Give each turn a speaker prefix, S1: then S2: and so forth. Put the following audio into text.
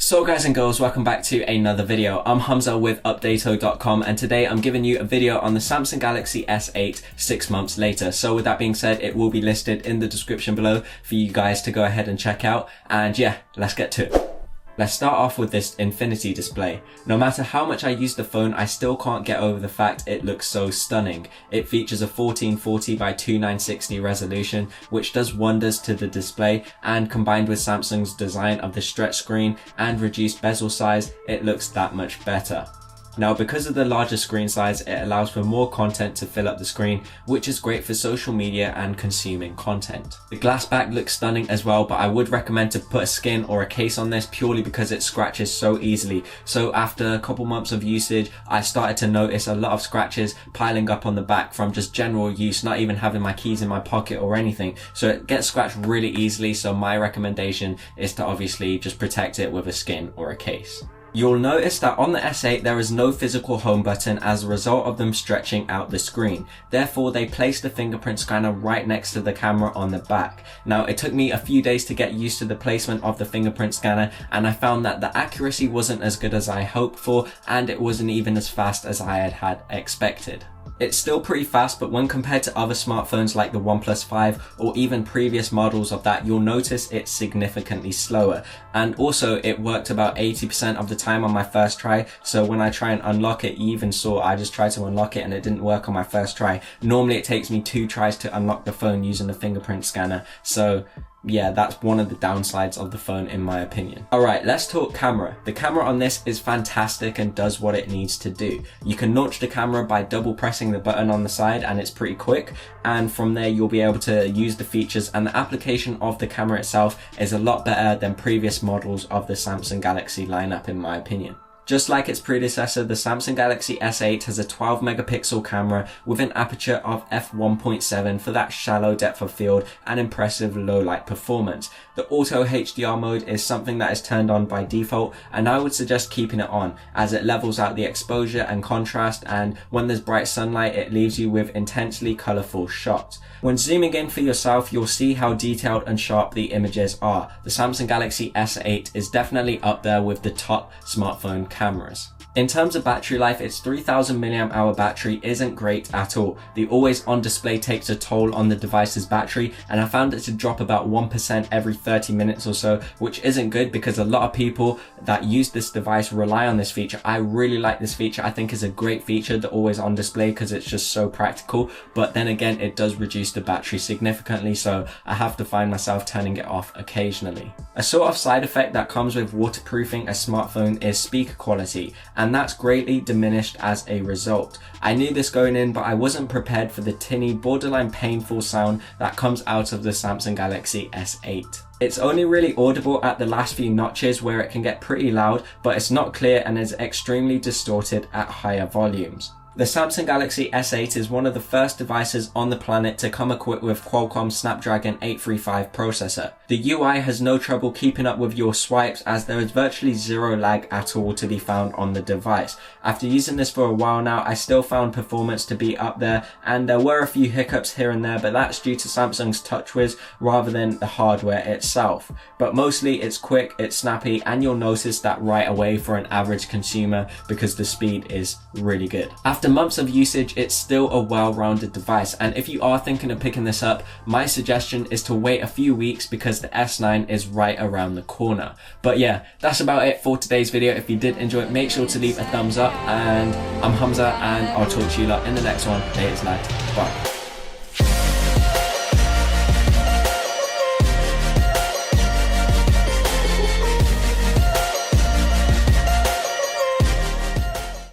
S1: So guys and girls, welcome back to another video. I'm Hamza with Updato.com and today I'm giving you a video on the Samsung Galaxy S8 6 months later. So with that being said, it will be listed in the description below for you guys to go ahead and check out. And yeah, let's get to it. Let's start off with this infinity display. No matter how much I use the phone, I still can't get over the fact it looks so stunning. It features a 1440 by 2960 resolution, which does wonders to the display, and combined with Samsung's design of the stretch screen and reduced bezel size, it looks that much better. Now, because of the larger screen size, it allows for more content to fill up the screen, which is great for social media and consuming content. The glass back looks stunning as well, but I would recommend to put a skin or a case on this purely because it scratches so easily. So after a couple months of usage, I started to notice a lot of scratches piling up on the back from just general use, not even having my keys in my pocket or anything. So it gets scratched really easily. So my recommendation is to obviously just protect it with a skin or a case. You'll notice that on the S8 there is no physical home button as a result of them stretching out the screen. Therefore, they placed the fingerprint scanner right next to the camera on the back. Now, it took me a few days to get used to the placement of the fingerprint scanner, and I found that the accuracy wasn't as good as I hoped for, and it wasn't even as fast as I had expected. It's still pretty fast, but when compared to other smartphones like the OnePlus 5 or even previous models of that, you'll notice it's significantly slower. And also, it worked about 80% of the time on my first try. So when I try and unlock it, you even saw I just tried to unlock it and it didn't work on my first try. Normally it takes me 2 tries to unlock the phone using the fingerprint scanner. So yeah, that's one of the downsides of the phone in my opinion. Alright, let's talk camera. The camera on this is fantastic and does what it needs to do. You can launch the camera by double pressing the button on the side and it's pretty quick, and from there you'll be able to use the features, and the application of the camera itself is a lot better than previous models of the Samsung Galaxy lineup in my opinion. Just like its predecessor, the Samsung Galaxy S8 has a 12 megapixel camera with an aperture of f1.7 for that shallow depth of field and impressive low light performance. The auto HDR mode is something that is turned on by default, and I would suggest keeping it on as it levels out the exposure and contrast, and when there's bright sunlight it leaves you with intensely colourful shots. When zooming in for yourself, you'll see how detailed and sharp the images are. The Samsung Galaxy S8 is definitely up there with the top smartphone cameras. In terms of battery life, its 3000 mAh battery isn't great at all. The always on display takes a toll on the device's battery, and I found it to drop about 1% every 30 minutes or so, which isn't good because a lot of people that use this device rely on this feature. I really like this feature. I think it's a great feature, the always on display, because it's just so practical, but then again it does reduce the battery significantly, so I have to find myself turning it off occasionally. A sort of side effect that comes with waterproofing a smartphone is speaker quality, and that's greatly diminished as a result. I knew this going in, but I wasn't prepared for the tinny, borderline painful sound that comes out of the Samsung Galaxy S8. It's only really audible at the last few notches where it can get pretty loud, but it's not clear and is extremely distorted at higher volumes. The Samsung Galaxy S8 is one of the first devices on the planet to come equipped with Qualcomm's Snapdragon 835 processor. The UI has no trouble keeping up with your swipes, as there is virtually zero lag at all to be found on the device. After using this for a while now, I still found performance to be up there, and there were a few hiccups here and there, but that's due to Samsung's TouchWiz rather than the hardware itself. But mostly it's quick, it's snappy, and you'll notice that right away for an average consumer because the speed is really good. After months of usage, it's still a well-rounded device, and if you are thinking of picking this up, my suggestion is to wait a few weeks because the S9 is right around the corner. But yeah, that's about it for today's video. If you did enjoy it, make sure to leave a thumbs up, and I'm Hamza, and I'll talk to you lot in the next one. Later, lads. Bye.